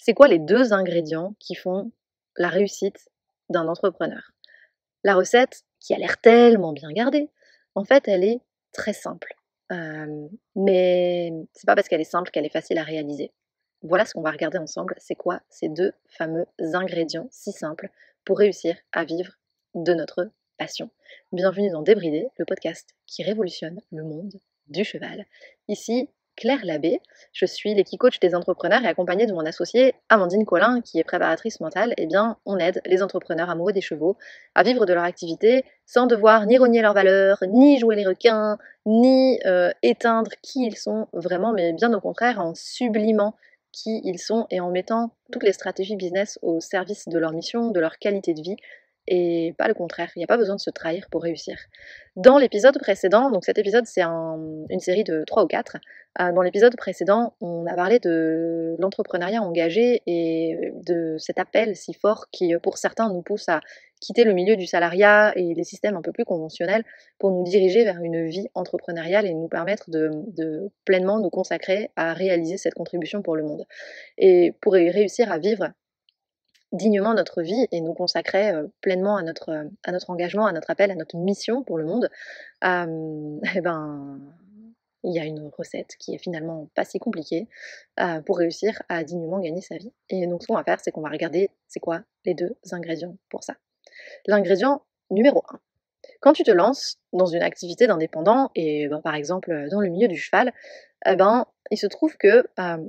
C'est quoi les 2 ingrédients qui font la réussite d'un entrepreneur? La recette, qui a l'air tellement bien gardée, en fait, elle est très simple. Mais c'est pas parce qu'elle est simple qu'elle est facile à réaliser. Voilà ce qu'on va regarder ensemble, c'est quoi ces 2 fameux ingrédients si simples pour réussir à vivre de notre passion. Bienvenue dans Débridé, le podcast qui révolutionne le monde du cheval. Ici, Claire Labbé, je suis l'équicoach des entrepreneurs et accompagnée de mon associée Amandine Collin, qui est préparatrice mentale. Eh bien, on aide les entrepreneurs amoureux des chevaux à vivre de leur activité sans devoir ni renier leurs valeurs, ni jouer les requins, ni éteindre qui ils sont vraiment, mais bien au contraire en sublimant qui ils sont et en mettant toutes les stratégies business au service de leur mission, de leur qualité de vie, et pas le contraire. Il n'y a pas besoin de se trahir pour réussir. Dans l'épisode précédent, donc cet épisode c'est une série de 3 ou 4, dans l'épisode précédent, on a parlé de l'entrepreneuriat engagé et de cet appel si fort qui, pour certains, nous pousse à quitter le milieu du salariat et les systèmes un peu plus conventionnels pour nous diriger vers une vie entrepreneuriale et nous permettre de pleinement nous consacrer à réaliser cette contribution pour le monde. Et pour réussir à vivre dignement notre vie et nous consacrer pleinement à notre engagement, à notre appel, à notre mission pour le monde, et ben il y a une recette qui est finalement pas si compliquée pour réussir à dignement gagner sa vie. Et donc ce qu'on va faire, c'est qu'on va regarder c'est quoi les 2 ingrédients pour ça. L'ingrédient numéro 1. Quand tu te lances dans une activité d'indépendant, et par exemple dans le milieu du cheval, il se trouve que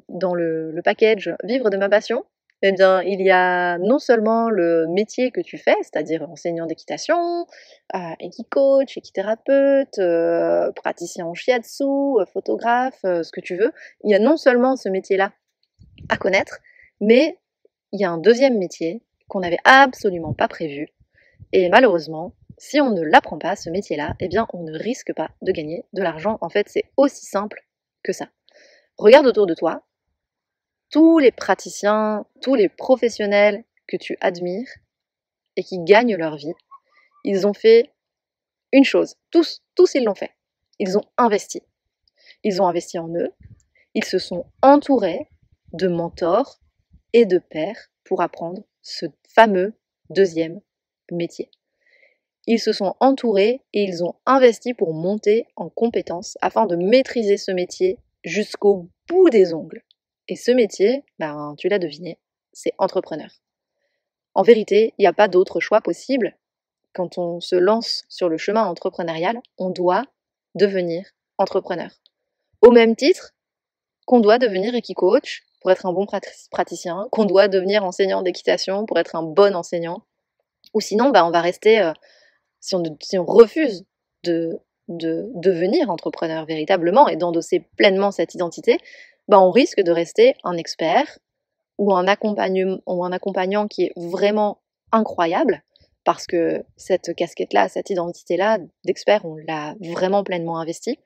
dans le package Vivre de ma passion, eh bien, il y a non seulement le métier que tu fais, c'est-à-dire enseignant d'équitation, équicoach, équithérapeute, praticien en shiatsu, photographe, ce que tu veux. Il y a non seulement ce métier-là à connaître, mais il y a un deuxième métier qu'on n'avait absolument pas prévu. Et malheureusement, si on ne l'apprend pas, ce métier-là, eh bien, on ne risque pas de gagner de l'argent. En fait, c'est aussi simple que ça. Regarde autour de toi. Tous les praticiens, tous les professionnels que tu admires et qui gagnent leur vie, ils ont fait une chose. Tous ils l'ont fait. Ils ont investi. Ils ont investi en eux. Ils se sont entourés de mentors et de pairs pour apprendre ce fameux deuxième métier. Ils se sont entourés et ils ont investi pour monter en compétences afin de maîtriser ce métier jusqu'au bout des ongles. Et ce métier, tu l'as deviné, c'est entrepreneur. En vérité, il n'y a pas d'autre choix possible. Quand on se lance sur le chemin entrepreneurial, on doit devenir entrepreneur. Au même titre qu'on doit devenir équicoach pour être un bon praticien, qu'on doit devenir enseignant d'équitation pour être un bon enseignant, ou sinon on va rester, si on refuse de devenir entrepreneur véritablement et d'endosser pleinement cette identité, on risque de rester un expert ou un accompagnant qui est vraiment incroyable, parce que cette casquette-là, cette identité-là d'expert, on l'a vraiment pleinement investie,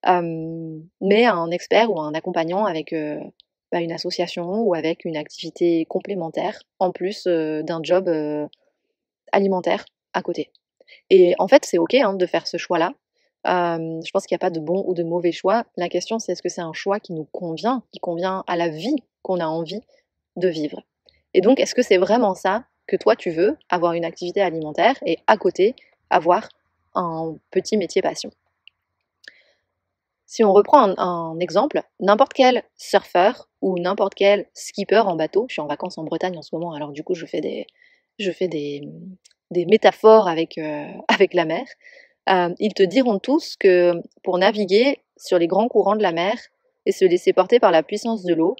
mais un expert ou un accompagnant avec une association ou avec une activité complémentaire, en plus d'un job alimentaire à côté. Et en fait, c'est ok de faire ce choix-là. Je pense qu'il n'y a pas de bon ou de mauvais choix. La question, c'est est-ce que c'est un choix qui nous convient, qui convient à la vie qu'on a envie de vivre. Et donc, est-ce que c'est vraiment ça que toi tu veux, avoir une activité alimentaire et à côté, avoir un petit métier passion? Si on reprend un exemple, n'importe quel surfeur ou n'importe quel skipper en bateau, je suis en vacances en Bretagne en ce moment, alors du coup je fais des métaphores avec la mer, ils te diront tous que pour naviguer sur les grands courants de la mer et se laisser porter par la puissance de l'eau,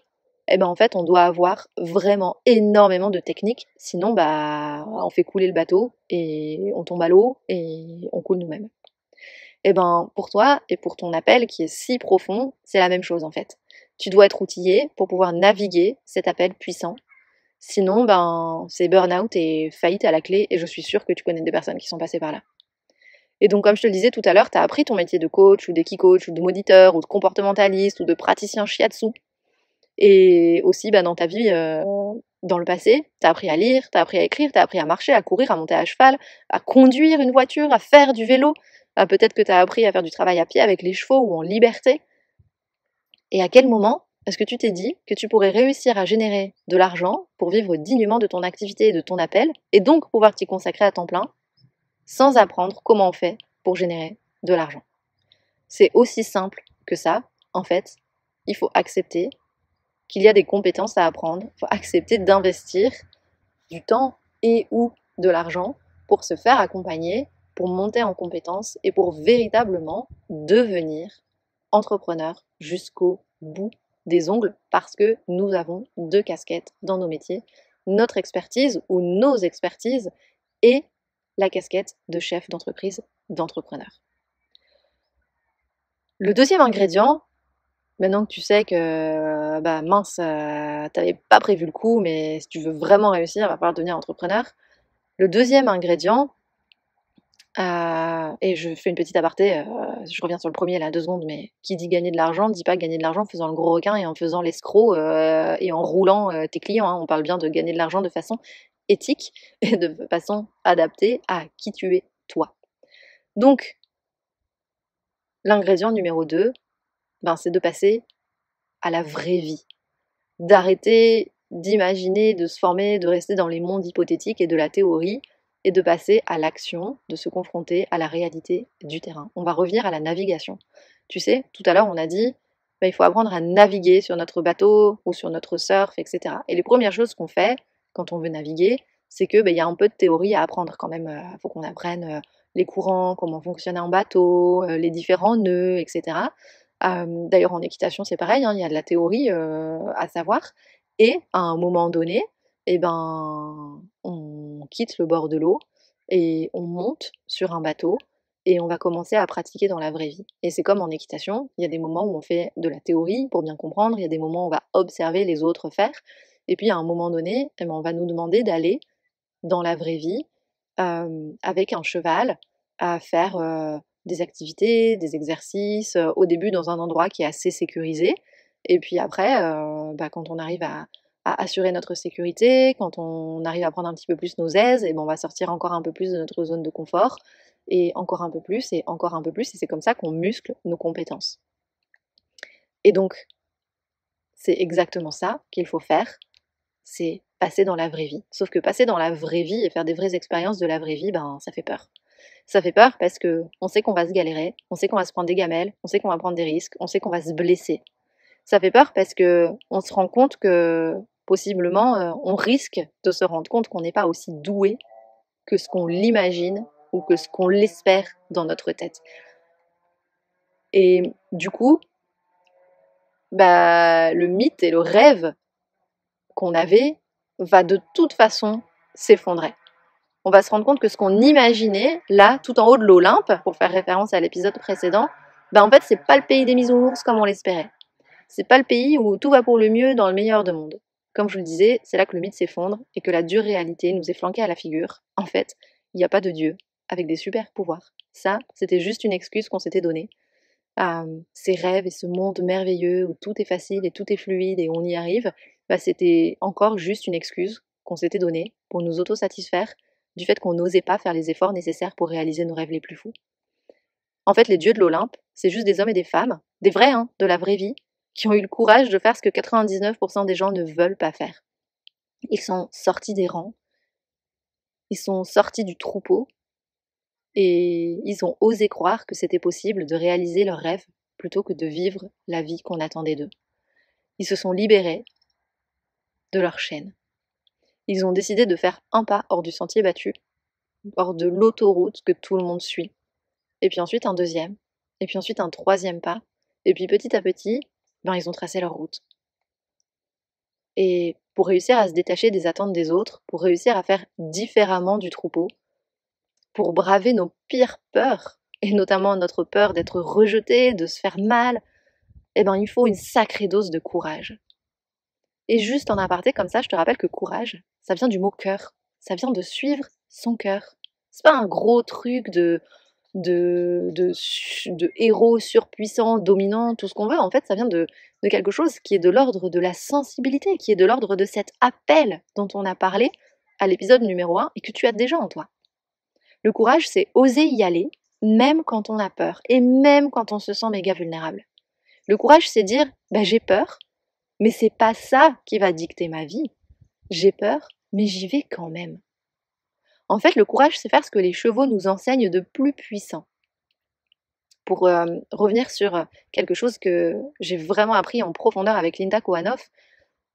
en fait on doit avoir vraiment énormément de technique, sinon on fait couler le bateau et on tombe à l'eau et on coule nous-mêmes. Pour toi et pour ton appel qui est si profond, c'est la même chose en fait. Tu dois être outillé pour pouvoir naviguer cet appel puissant. Sinon, c'est burn-out et faillite à la clé, et je suis sûre que tu connais des personnes qui sont passées par là. Et donc, comme je te le disais tout à l'heure, tu as appris ton métier de coach, ou d'équicoach, ou de moniteur, ou de comportementaliste, ou de praticien shiatsu. Et aussi, dans ta vie, dans le passé, tu as appris à lire, tu as appris à écrire, tu as appris à marcher, à courir, à monter à cheval, à conduire une voiture, à faire du vélo. Peut-être que tu as appris à faire du travail à pied avec les chevaux ou en liberté. Et à quel moment est-ce que tu t'es dit que tu pourrais réussir à générer de l'argent pour vivre dignement de ton activité et de ton appel, et donc pouvoir t'y consacrer à temps plein, sans apprendre comment on fait pour générer de l'argent? C'est aussi simple que ça. En fait, il faut accepter qu'il y a des compétences à apprendre, il faut accepter d'investir du temps et ou de l'argent pour se faire accompagner, pour monter en compétences et pour véritablement devenir entrepreneur jusqu'au bout des ongles, parce que nous avons deux casquettes dans nos métiers, notre expertise ou nos expertises et la casquette de chef d'entreprise, d'entrepreneur. Le deuxième ingrédient, maintenant que tu sais que mince, t'avais pas prévu le coup, mais si tu veux vraiment réussir, il va falloir devenir entrepreneur. Le deuxième ingrédient, et je fais une petite aparté, je reviens sur le premier là 2 secondes, mais qui dit gagner de l'argent, ne dit pas gagner de l'argent en faisant le gros requin et en faisant l'escroc et en roulant tes clients, hein. On parle bien de gagner de l'argent de façon éthique et de façon adaptée à qui tu es toi. Donc, l'ingrédient numéro 2, c'est de passer à la vraie vie. D'arrêter d'imaginer, de se former, de rester dans les mondes hypothétiques et de la théorie, et de passer à l'action, de se confronter à la réalité du terrain. On va revenir à la navigation. Tu sais, tout à l'heure on a dit, il faut apprendre à naviguer sur notre bateau ou sur notre surf, etc. Et les premières choses qu'on fait quand on veut naviguer, c'est que y a un peu de théorie à apprendre quand même. Il faut qu'on apprenne les courants, comment fonctionner en bateau, les différents nœuds, etc. D'ailleurs, en équitation, c'est pareil, hein, il y a de la théorie à savoir. Et à un moment donné, on quitte le bord de l'eau et on monte sur un bateau et on va commencer à pratiquer dans la vraie vie. Et c'est comme en équitation, il y a des moments où on fait de la théorie pour bien comprendre, il y a des moments où on va observer les autres faire, et puis à un moment donné, on va nous demander d'aller dans la vraie vie avec un cheval à faire des activités, des exercices, au début dans un endroit qui est assez sécurisé, et puis après, quand on arrive à assurer notre sécurité, quand on arrive à prendre un petit peu plus nos aises, et on va sortir encore un peu plus de notre zone de confort, et encore un peu plus, et encore un peu plus, et c'est comme ça qu'on muscle nos compétences. Et donc, c'est exactement ça qu'il faut faire, c'est passer dans la vraie vie. Sauf que passer dans la vraie vie et faire des vraies expériences de la vraie vie, ça fait peur. Ça fait peur parce que on sait qu'on va se galérer, on sait qu'on va se prendre des gamelles, on sait qu'on va prendre des risques, on sait qu'on va se blesser. Ça fait peur parce que on se rend compte que possiblement on risque de se rendre compte qu'on n'est pas aussi doué que ce qu'on l'imagine ou que ce qu'on l'espère dans notre tête. Et du coup, le mythe et le rêve qu'on avait va de toute façon s'effondrer. On va se rendre compte que ce qu'on imaginait, là, tout en haut de l'Olympe, pour faire référence à l'épisode précédent, en fait, c'est pas le pays des bisounours comme on l'espérait. C'est pas le pays où tout va pour le mieux dans le meilleur de monde. Comme je vous le disais, c'est là que le mythe s'effondre et que la dure réalité nous est flanquée à la figure. En fait, il n'y a pas de Dieu avec des super pouvoirs. Ça, c'était juste une excuse qu'on s'était donnée. Ces rêves et ce monde merveilleux où tout est facile et tout est fluide et on y arrive, c'était encore juste une excuse qu'on s'était donnée pour nous auto-satisfaire du fait qu'on n'osait pas faire les efforts nécessaires pour réaliser nos rêves les plus fous. En fait, les dieux de l'Olympe, c'est juste des hommes et des femmes, des vrais, de la vraie vie, qui ont eu le courage de faire ce que 99% des gens ne veulent pas faire. Ils sont sortis des rangs, ils sont sortis du troupeau, et ils ont osé croire que c'était possible de réaliser leurs rêves plutôt que de vivre la vie qu'on attendait d'eux. Ils se sont libérés de leur chaîne. Ils ont décidé de faire un pas hors du sentier battu, hors de l'autoroute que tout le monde suit. Et puis ensuite un deuxième, et puis ensuite un troisième pas, et puis petit à petit, ils ont tracé leur route. Et pour réussir à se détacher des attentes des autres, pour réussir à faire différemment du troupeau, pour braver nos pires peurs, et notamment notre peur d'être rejeté, de se faire mal, il faut une sacrée dose de courage. Et juste en aparté comme ça, je te rappelle que courage, ça vient du mot cœur. Ça vient de suivre son cœur. C'est pas un gros truc de héros surpuissant, dominant, tout ce qu'on veut. En fait, ça vient de quelque chose qui est de l'ordre de la sensibilité, qui est de l'ordre de cet appel dont on a parlé à l'épisode numéro 1 et que tu as déjà en toi. Le courage, c'est oser y aller, même quand on a peur et même quand on se sent méga vulnérable. Le courage, c'est dire j'ai peur, Mais c'est pas ça qui va dicter ma vie. J'ai peur, mais j'y vais quand même. En fait, le courage, c'est faire ce que les chevaux nous enseignent de plus puissant. Pour revenir sur quelque chose que j'ai vraiment appris en profondeur avec Linda Kohanoff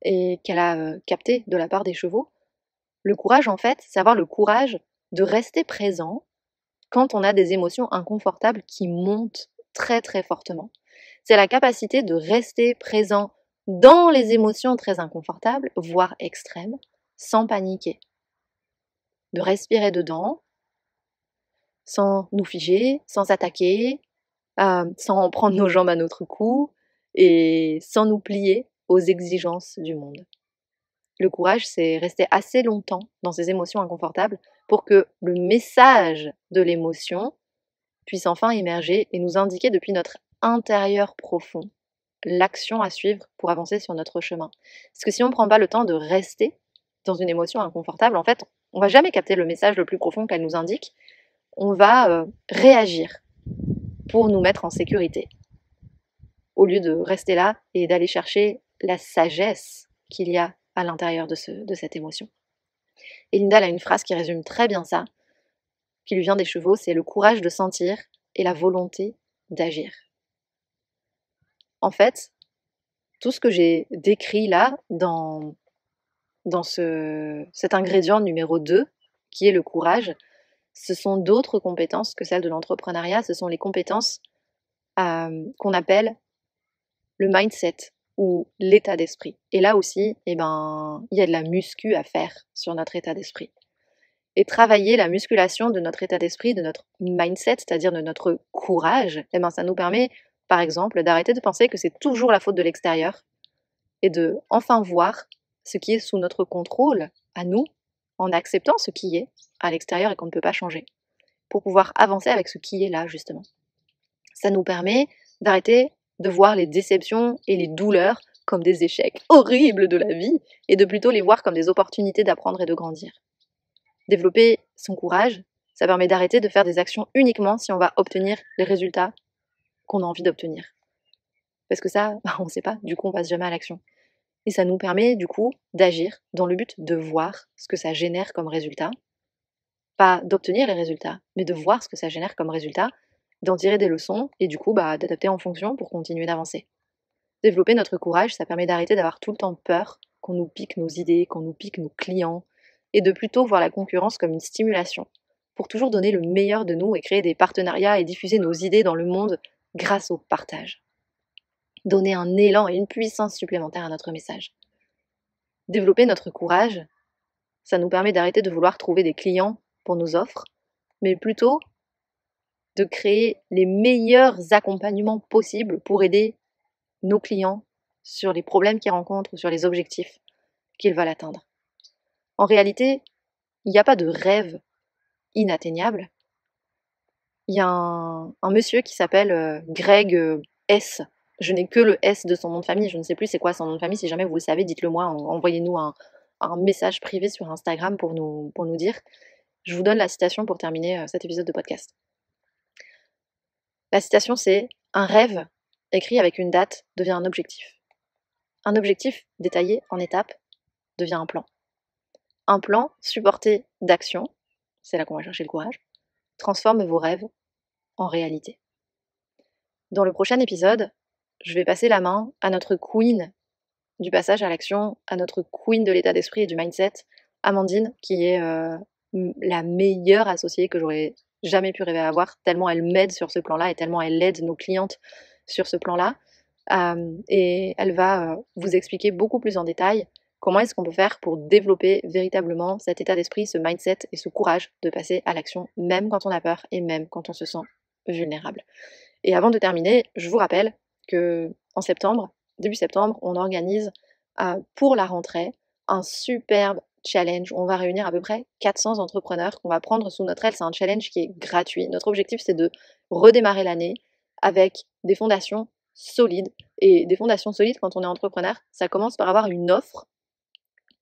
et qu'elle a capté de la part des chevaux, le courage, en fait, c'est avoir le courage de rester présent quand on a des émotions inconfortables qui montent très très fortement. C'est la capacité de rester présent dans les émotions très inconfortables, voire extrêmes, sans paniquer. De respirer dedans, sans nous figer, sans s'attaquer, sans prendre nos jambes à notre cou et sans nous plier aux exigences du monde. Le courage, c'est rester assez longtemps dans ces émotions inconfortables pour que le message de l'émotion puisse enfin émerger et nous indiquer depuis notre intérieur profond l'action à suivre pour avancer sur notre chemin. Parce que si on ne prend pas le temps de rester dans une émotion inconfortable, en fait, on ne va jamais capter le message le plus profond qu'elle nous indique. On va réagir pour nous mettre en sécurité, au lieu de rester là et d'aller chercher la sagesse qu'il y a à l'intérieur de cette émotion. Et Linda elle a une phrase qui résume très bien ça, qui lui vient des chevaux, c'est le courage de sentir et la volonté d'agir. En fait, tout ce que j'ai décrit là dans cet ingrédient numéro 2, qui est le courage, ce sont d'autres compétences que celles de l'entrepreneuriat, ce sont les compétences qu'on appelle le mindset ou l'état d'esprit. Et là aussi, il y a de la muscu à faire sur notre état d'esprit. Et travailler la musculation de notre état d'esprit, de notre mindset, c'est-à-dire de notre courage, ça nous permet, par exemple, d'arrêter de penser que c'est toujours la faute de l'extérieur et de enfin voir ce qui est sous notre contrôle à nous, en acceptant ce qui est à l'extérieur et qu'on ne peut pas changer, pour pouvoir avancer avec ce qui est là, justement. Ça nous permet d'arrêter de voir les déceptions et les douleurs comme des échecs horribles de la vie et de plutôt les voir comme des opportunités d'apprendre et de grandir. Développer son courage, ça permet d'arrêter de faire des actions uniquement si on va obtenir les résultats qu'on a envie d'obtenir. Parce que ça, on ne sait pas, du coup on passe jamais à l'action. Et ça nous permet du coup d'agir dans le but de voir ce que ça génère comme résultat. Pas d'obtenir les résultats, mais de voir ce que ça génère comme résultat, d'en tirer des leçons et du coup d'adapter en fonction pour continuer d'avancer. Développer notre courage, ça permet d'arrêter d'avoir tout le temps peur qu'on nous pique nos idées, qu'on nous pique nos clients, et de plutôt voir la concurrence comme une stimulation, pour toujours donner le meilleur de nous et créer des partenariats et diffuser nos idées dans le monde grâce au partage. Donner un élan et une puissance supplémentaire à notre message. Développer notre courage, ça nous permet d'arrêter de vouloir trouver des clients pour nos offres, mais plutôt de créer les meilleurs accompagnements possibles pour aider nos clients sur les problèmes qu'ils rencontrent ou sur les objectifs qu'ils veulent atteindre. En réalité, il n'y a pas de rêve inatteignable. Il y a un monsieur qui s'appelle Greg S. Je n'ai que le S de son nom de famille, je ne sais plus c'est quoi son nom de famille. Si jamais vous le savez, dites-le moi, envoyez-nous un message privé sur Instagram pour nous dire. Je vous donne la citation pour terminer cet épisode de podcast. La citation c'est « Un rêve écrit avec une date devient un objectif. Un objectif détaillé en étapes devient un plan. Un plan supporté d'action, c'est là qu'on va chercher le courage, transforme vos rêves en réalité. » Dans le prochain épisode, je vais passer la main à notre queen du passage à l'action, à notre queen de l'état d'esprit et du mindset, Amandine, qui est la meilleure associée que j'aurais jamais pu rêver à avoir, tellement elle m'aide sur ce plan-là et tellement elle aide nos clientes sur ce plan-là. Et elle va vous expliquer beaucoup plus en détail comment est-ce qu'on peut faire pour développer véritablement cet état d'esprit, ce mindset et ce courage de passer à l'action, même quand on a peur et même quand on se sent vulnérable. Et avant de terminer, je vous rappelle que en septembre, début septembre, on organise pour la rentrée un superbe challenge. On va réunir à peu près 400 entrepreneurs qu'on va prendre sous notre aile. C'est un challenge qui est gratuit. Notre objectif, c'est de redémarrer l'année avec des fondations solides. Et des fondations solides, quand on est entrepreneur, ça commence par avoir une offre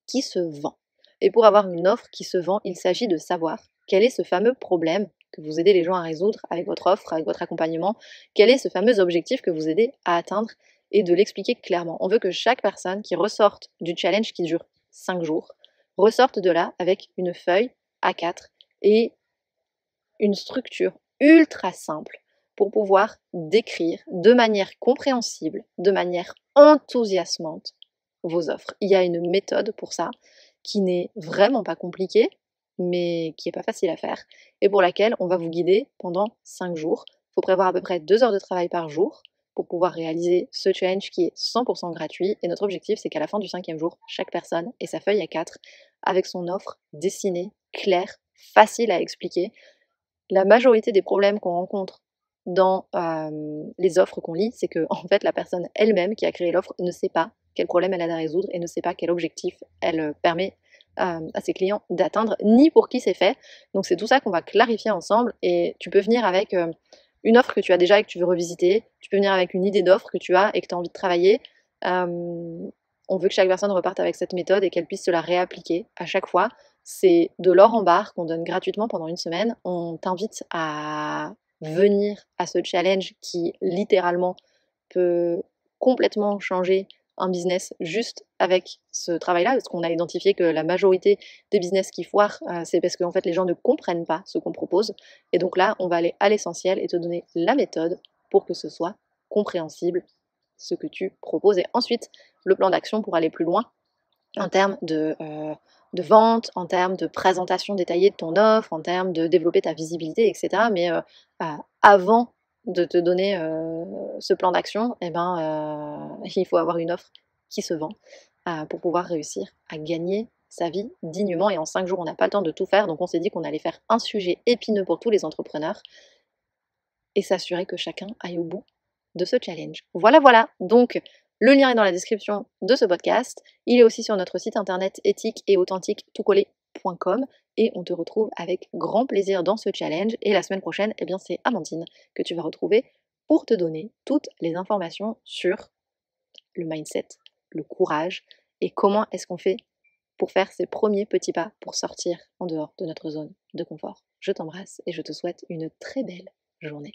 qui se vend. Et pour avoir une offre qui se vend, il s'agit de savoir quel est ce fameux problème que vous aidez les gens à résoudre avec votre offre, avec votre accompagnement, quel est ce fameux objectif que vous aidez à atteindre et de l'expliquer clairement. On veut que chaque personne qui ressorte du challenge qui dure 5 jours ressorte de là avec une feuille A4 et une structure ultra simple pour pouvoir décrire de manière compréhensible, de manière enthousiasmante vos offres. Il y a une méthode pour ça qui n'est vraiment pas compliquée, mais qui n'est pas facile à faire, et pour laquelle on va vous guider pendant 5 jours. Il faut prévoir à peu près 2 heures de travail par jour pour pouvoir réaliser ce challenge qui est 100% gratuit. Et notre objectif, c'est qu'à la fin du 5e jour, chaque personne ait sa feuille A4 avec son offre dessinée, claire, facile à expliquer. La majorité des problèmes qu'on rencontre dans les offres qu'on lit, c'est que en fait la personne elle-même qui a créé l'offre ne sait pas quel problème elle a à résoudre et ne sait pas quel objectif elle permet à ses clients d'atteindre, ni pour qui c'est fait. Donc c'est tout ça qu'on va clarifier ensemble, et tu peux venir avec une offre que tu as déjà et que tu veux revisiter, tu peux venir avec une idée d'offre que tu as et que tu as envie de travailler. On veut que chaque personne reparte avec cette méthode et qu'elle puisse se la réappliquer à chaque fois. C'est de l'or en barre qu'on donne gratuitement pendant une semaine. On t'invite à venir à ce challenge qui littéralement peut complètement changer un business juste avec ce travail-là, parce qu'on a identifié que la majorité des business qui foirent, c'est parce qu'en fait les gens ne comprennent pas ce qu'on propose. Et donc là, on va aller à l'essentiel et te donner la méthode pour que ce soit compréhensible ce que tu proposes. Et ensuite, le plan d'action pour aller plus loin en termes de vente, en termes de présentation détaillée de ton offre, en termes de développer ta visibilité, etc. Mais avant de te donner ce plan d'action, eh ben, il faut avoir une offre qui se vend pour pouvoir réussir à gagner sa vie dignement. Et en 5 jours, on n'a pas le temps de tout faire, donc on s'est dit qu'on allait faire un sujet épineux pour tous les entrepreneurs et s'assurer que chacun aille au bout de ce challenge. Voilà, voilà. Donc, le lien est dans la description de ce podcast. Il est aussi sur notre site internet éthique et authentique toutcollé.com, et on te retrouve avec grand plaisir dans ce challenge. Et la semaine prochaine, eh bien, c'est Amandine que tu vas retrouver pour te donner toutes les informations sur le mindset, le courage et comment est-ce qu'on fait pour faire ces premiers petits pas pour sortir en dehors de notre zone de confort. Je t'embrasse et je te souhaite une très belle journée.